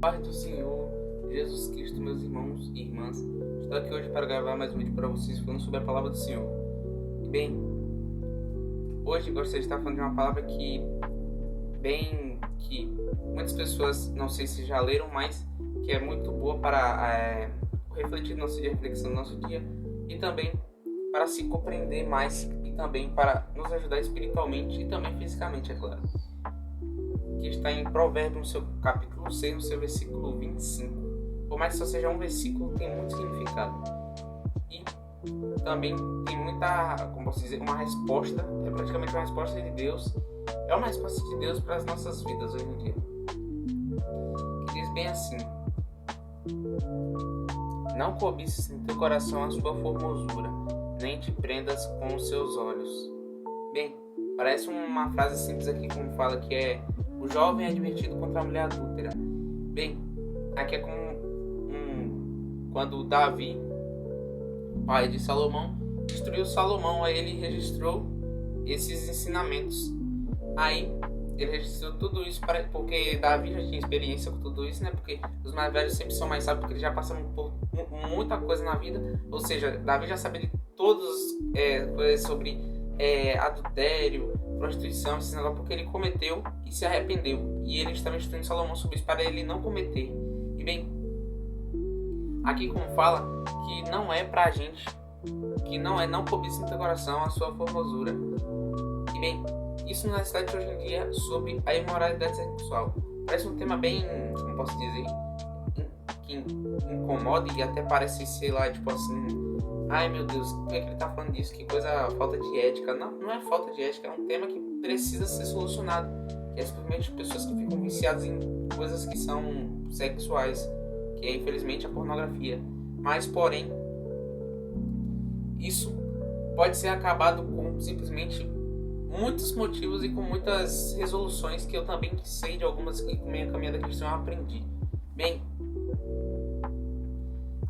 Paz do Senhor Jesus Cristo, meus irmãos e irmãs. Estou aqui hoje para gravar mais um vídeo para vocês falando sobre a palavra do Senhor. Bem, hoje gostaria de estar falando de uma palavra que muitas pessoas, não sei se já leram, mas que é muito boa para refletir no nosso dia, reflexão no nosso dia, e também para se compreender mais e também para nos ajudar espiritualmente e também fisicamente, é claro. Que está em Provérbios, no seu capítulo 6, no seu versículo 25. Por mais que só seja um versículo, tem muito significado. E também tem muita, como posso dizer, uma resposta, é praticamente uma resposta de Deus. É uma resposta de Deus para as nossas vidas hoje em dia. Que diz bem assim: não cobices em teu coração a sua formosura, nem te prendas com os seus olhos. Bem, parece uma frase simples aqui, como fala que é: o jovem é advertido contra a mulher adúltera. Bem, aqui é como quando Davi, pai de Salomão, instruiu Salomão, aí ele registrou esses ensinamentos. Aí ele registrou tudo isso porque Davi já tinha experiência com tudo isso, né? Porque os mais velhos sempre são mais sábios, porque eles já passaram por muita coisa na vida. Ou seja, Davi já sabia de todas coisas sobre adultério, prostituição, esses negócios, porque ele cometeu e se arrependeu. E ele estava instruindo Salomão sobre isso para ele não cometer. E bem, aqui como fala que não é pra gente, que não cobiça em teu coração a sua formosura. E bem, isso na cidade hoje em dia sobre a imoralidade sexual. Parece um tema bem, como posso dizer, que incomoda e até parece, sei lá, tipo assim, ai meu Deus, por que ele tá falando disso? Que coisa, falta de ética. Não é falta de ética, é um tema que precisa ser solucionado. Que é simplesmente pessoas que ficam viciadas em coisas que são sexuais, que é infelizmente a pornografia. Mas porém, isso pode ser acabado com simplesmente muitos motivos e com muitas resoluções que eu também sei de algumas que com minha caminhada cristã eu aprendi. Bem,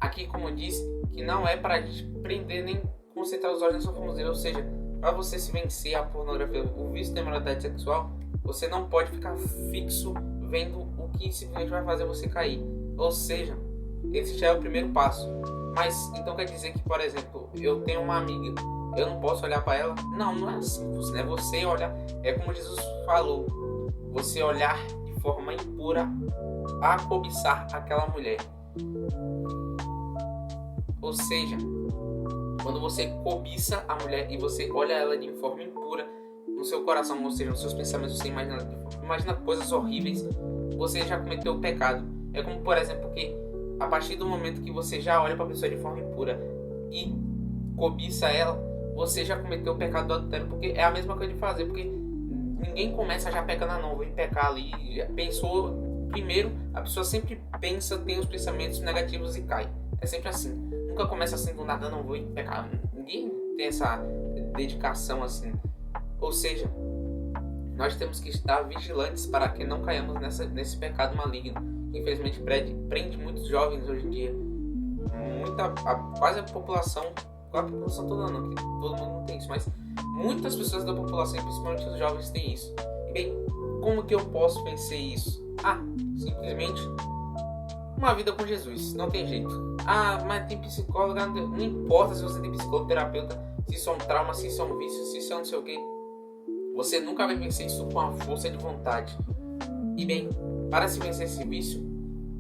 aqui como eu disse, que não é para prender nem concentrar os olhos na sua formosura, ou seja, para você se vencer a pornografia, o vício da imoralidade sexual, você não pode ficar fixo vendo o que simplesmente vai fazer você cair. Ou seja, esse já é o primeiro passo. Mas então quer dizer que, por exemplo, eu tenho uma amiga, eu não posso olhar para ela? Não é assim, né? Você olhar, é como Jesus falou, você olhar de forma impura a cobiçar aquela mulher. Ou seja, quando você cobiça a mulher e você olha ela de forma impura no seu coração, ou seja, nos seus pensamentos, você imagina coisas horríveis, você já cometeu o pecado. É como, por exemplo, que a partir do momento que você já olha para a pessoa de forma impura e cobiça ela, você já cometeu o pecado do adultério, porque é a mesma coisa de fazer, porque ninguém começa já pecando, não, vem pecar ali, pensou primeiro, a pessoa sempre pensa, tem os pensamentos negativos e cai. É sempre assim, nunca começa assim do nada, não vou pecar, ninguém tem essa dedicação assim. Ou seja, nós temos que estar vigilantes para que não caiamos nesse pecado maligno. Infelizmente prende muitos jovens hoje em dia. Quase a população toda não, que todo mundo não tem isso, mas muitas pessoas da população, principalmente os jovens, têm isso. E bem, como que eu posso vencer isso? Simplesmente uma vida com Jesus, não tem jeito. Mas tem psicóloga, não importa se você tem psicólogo, terapeuta, se isso é um trauma, se isso é um vício, se isso é não sei o que. Você nunca vai vencer isso com a força de vontade. E bem, para se vencer esse vício,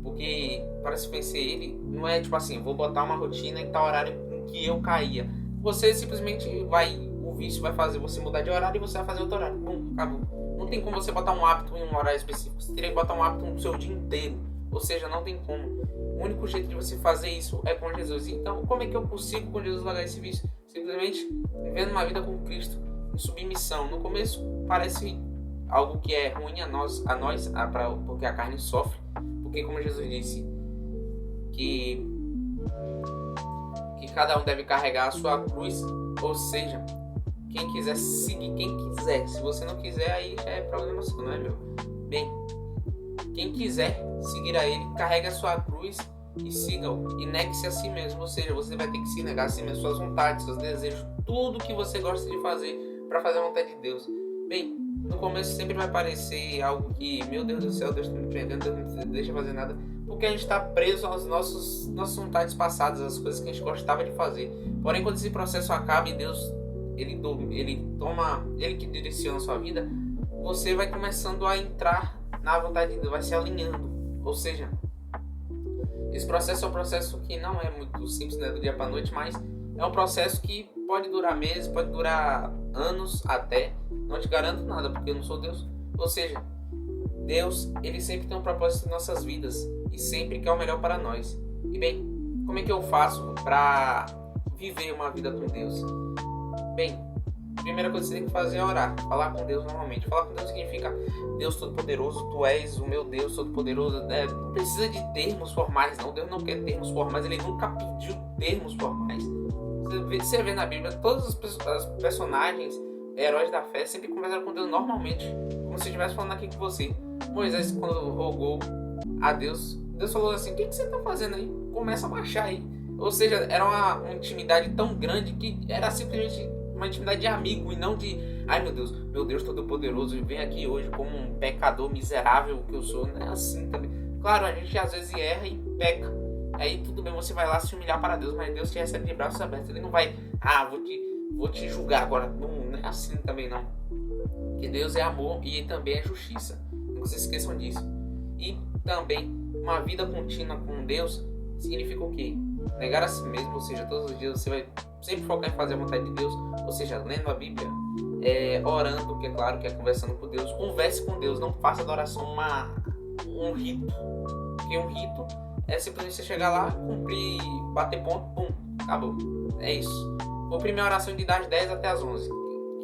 porque para se vencer ele, não é tipo assim, vou botar uma rotina em tal horário em que eu caía. Você simplesmente o vício vai fazer você mudar de horário e você vai fazer outro horário. Acabou. Não tem como você botar um hábito em um horário específico. Você teria que botar um hábito no seu dia inteiro. Ou seja, não tem como. O único jeito de você fazer isso é com Jesus. Então, como é que eu consigo com Jesus largar esse vício? Simplesmente vivendo uma vida com Cristo, em submissão. No começo parece algo que é ruim a nós, porque a carne sofre. Porque como Jesus disse, que cada um deve carregar a sua cruz. Ou seja, quem quiser seguir, quem quiser. Se você não quiser, aí já é problema seu, não é meu? Bem, quem quiser seguir a ele, carregue a sua cruz e siga-o. E negue-se a si mesmo. Ou seja, você vai ter que se negar a si mesmo, suas vontades, seus desejos, tudo que você gosta de fazer para fazer a vontade de Deus. Bem, No começo sempre vai parecer algo que, meu Deus do céu, Deus está me prendendo, Deus não deixa fazer nada, porque a gente está preso às nossas vontades passadas, às coisas que a gente gostava de fazer. Porém, quando esse processo acaba e Deus, ele que direciona a sua vida, você vai começando a entrar na vontade de Deus, vai se alinhando. Ou seja, esse processo é um processo que não é muito simples, né, do dia para a noite, mas é um processo que pode durar meses, pode durar anos até. Não te garanto nada, porque eu não sou Deus. Ou seja, Deus, ele sempre tem um propósito em nossas vidas e sempre quer o melhor para nós. E bem, como é que eu faço para viver uma vida com Deus? Bem, a primeira coisa que você tem que fazer é orar, falar com Deus normalmente. Falar com Deus significa: Deus Todo-Poderoso, Tu és o meu Deus Todo-Poderoso. Não precisa de termos formais, não. Deus não quer termos formais, Ele nunca pediu termos formais. Você vê na Bíblia, todos os personagens, heróis da fé, sempre conversaram com Deus normalmente, como se estivesse falando aqui com você. Moisés, quando rogou a Deus, Deus falou assim: o que você está fazendo aí? Começa a marchar aí. Ou seja, era uma intimidade tão grande que era simplesmente uma intimidade de amigo e não de: ai meu Deus Todo-Poderoso, vem aqui hoje como um pecador miserável que eu sou. Não é assim também. Claro, a gente às vezes erra e peca. Aí tudo bem, você vai lá se humilhar para Deus, mas Deus te recebe de braços abertos. Ele não vai: vou te julgar agora. Não é assim também não. Que Deus é amor e também é justiça. Não se esqueçam disso. E também uma vida contínua com Deus significa o quê? Negar a si mesmo, ou seja, todos os dias você vai sempre focar em fazer a vontade de Deus, ou seja, lendo a Bíblia, orando, que é claro, que é conversando com Deus. Converse com Deus, não faça da oração um rito, porque um rito é simplesmente você chegar lá, cumprir, bater ponto, pum, acabou. É isso. Vou primeira oração de das 10 até as 11.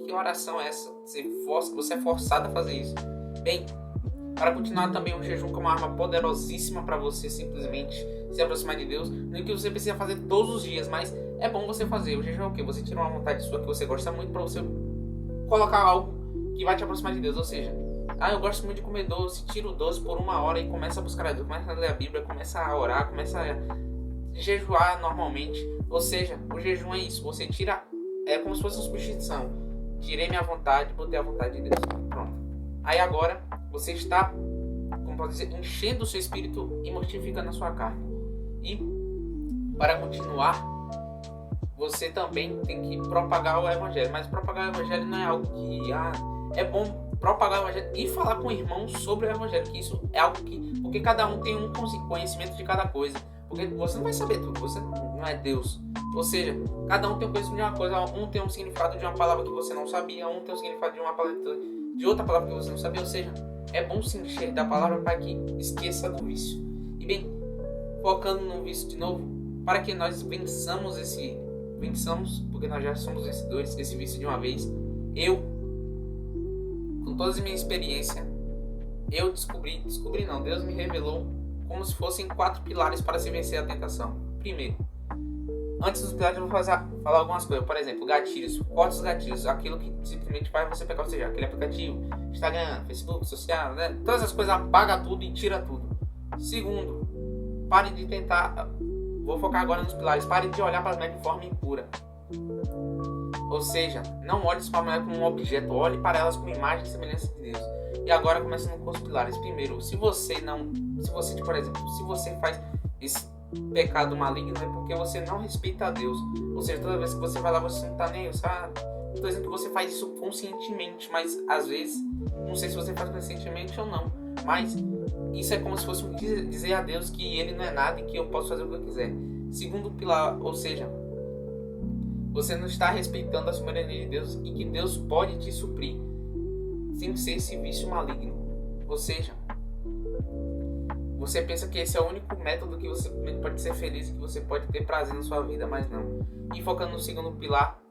Que oração é essa? Você é forçado a fazer isso. Bem, para continuar também, o jejum como uma arma poderosíssima para você simplesmente se aproximar de Deus. Não é que você precisa fazer todos os dias, mas é bom você fazer. O jejum é o quê? Você tira uma vontade sua que você gosta muito para você colocar algo que vai te aproximar de Deus. Ou seja, eu gosto muito de comer doce, tira o doce por 1 hora e começa a buscar a Deus, começa a ler a Bíblia, começa a orar, começa a jejuar normalmente. Ou seja, o jejum é isso, você tira, é como se fosse uma substituição. Tirei minha vontade, botei a vontade de Deus. Pronto. Aí agora você está, como pode dizer, enchendo o seu espírito e mortificando a sua carne. E para continuar, você também tem que propagar o Evangelho. Mas propagar o Evangelho não é algo que é bom propagar o Evangelho e falar com o irmão sobre o Evangelho, que isso é algo que, porque cada um tem um conhecimento de cada coisa, porque você não vai saber tudo, você não é Deus. Ou seja, cada um tem um conhecimento de uma coisa, um tem um significado de uma palavra que você não sabia, um tem um significado de uma palavra de outra palavra que você não sabia. Ou seja, é bom se encher da palavra para que esqueça do vício. E bem, focando no vício de novo, para que nós vençamos, porque nós já somos vencedores, esse vício de uma vez. Com toda a minha experiência, eu descobri não, Deus me revelou como se fossem 4 pilares para se vencer a tentação. Primeiro, antes dos pilares eu vou falar algumas coisas. Por exemplo, gatilhos, corta os gatilhos, aquilo que simplesmente faz você pegar, ou seja, aquele aplicativo, Instagram, Facebook, social, né? Todas as coisas, apaga tudo e tira tudo. Segundo, pare de tentar, vou focar agora nos pilares, pare de olhar para as mulheres de forma impura. Ou seja, não olhe para a mulher como um objeto, olhe para elas com imagem e semelhança de Deus. E agora começando com os pilares. Primeiro, se você por exemplo, se você faz esse pecado maligno, é porque você não respeita a Deus. Ou seja, toda vez que você vai lá, você não está nem, sabe? Estou dizendo que você faz isso conscientemente, mas às vezes, não sei se você faz conscientemente ou não, mas isso é como se fosse dizer a Deus que Ele não é nada e que eu posso fazer o que eu quiser. Segundo pilar, ou seja, você não está respeitando a soberania de Deus e que Deus pode te suprir sem ser esse vício maligno. Ou seja, você pensa que esse é o único método que você pode ser feliz e que você pode ter prazer na sua vida, mas não. E focando no segundo pilar,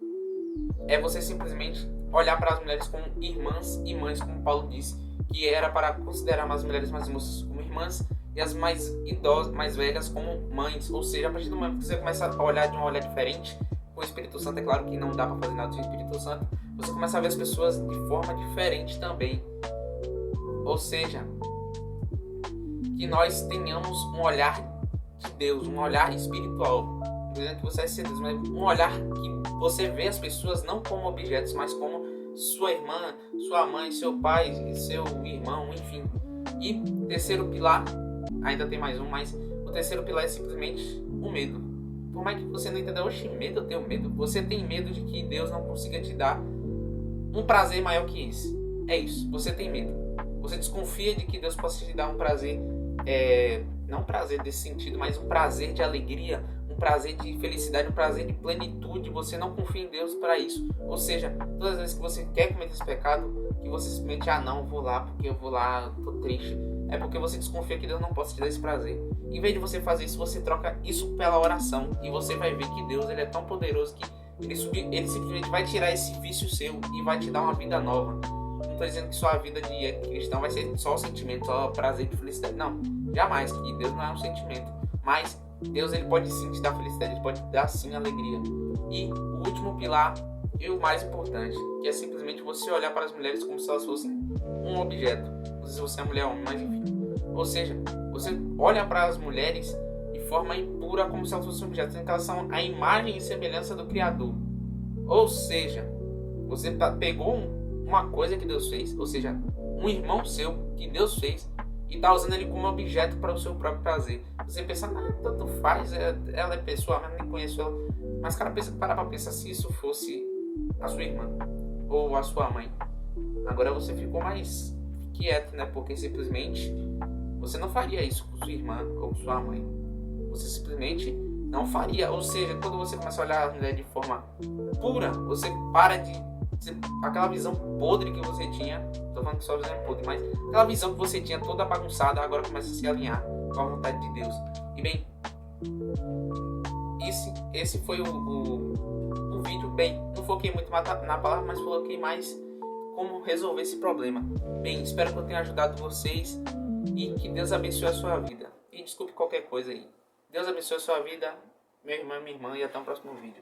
é você simplesmente olhar para as mulheres como irmãs e mães, como Paulo disse, que era para considerar as mulheres mais moças como irmãs e as mais idosas, mais velhas como mães. Ou seja, a partir do momento que você começa a olhar de um olhar diferente, com o Espírito Santo, é claro que não dá para fazer nada sem o Espírito Santo, você começa a ver as pessoas de forma diferente também. Ou seja, que nós tenhamos um olhar de Deus, um olhar espiritual. Não dizendo que você é ser Deus, mas um olhar que você vê as pessoas não como objetos, mas como sua irmã, sua mãe, seu pai, seu irmão, enfim. E terceiro pilar, ainda tem mais um, mas o terceiro pilar é simplesmente o medo. Por mais que você não entenda, oxe, medo, eu tenho medo. Você tem medo de que Deus não consiga te dar um prazer maior que esse. É isso, você tem medo. Você desconfia de que Deus possa te dar um prazer, não um prazer desse sentido, mas um prazer de alegria, um prazer de felicidade, um prazer de plenitude. Você não confia em Deus para isso. Ou seja, todas as vezes que você quer cometer esse pecado, que você simplesmente, não, vou lá porque eu vou lá, tô triste. É porque você desconfia que Deus não possa te dar esse prazer. Em vez de você fazer isso, você troca isso pela oração. E você vai ver que Deus, ele é tão poderoso que ele simplesmente vai tirar esse vício seu e vai te dar uma vida nova. Não estou dizendo que sua vida de cristão vai ser só sentimento, só prazer e felicidade. Não, jamais, que Deus não é um sentimento. Mas Deus, ele pode sim te dar felicidade, ele pode te dar sim alegria. E o último pilar, e o mais importante, que é simplesmente você olhar para as mulheres como se elas fossem um objeto. Não sei se você é mulher ou homem, mas enfim. Ou seja, você olha para as mulheres de forma impura como se elas fossem um objeto, sendo que elas são a imagem e semelhança do Criador. Ou seja, você pegou uma coisa que Deus fez, ou seja, um irmão seu que Deus fez, e está usando ele como objeto para o seu próprio prazer. Você pensa, tanto faz, ela é pessoa, mas nem conheço ela. Mas cara, para pra pensar, se isso fosse a sua irmã ou a sua mãe. Agora você ficou mais quieto, né? Porque simplesmente você não faria isso com sua irmã ou com sua mãe. Você simplesmente não faria. Ou seja, quando você começa a olhar a mulher de forma pura, você para de aquela visão podre que você tinha. Tô falando que só a visão é podre, mas aquela visão que você tinha toda bagunçada agora começa a se alinhar com a vontade de Deus. E bem, esse foi o vídeo. Bem, não foquei muito na palavra, mas foquei mais como resolver esse problema. Bem, espero que eu tenha ajudado vocês e que Deus abençoe a sua vida. E desculpe qualquer coisa aí. Deus abençoe a sua vida, meu irmão e minha irmã, e até o próximo vídeo.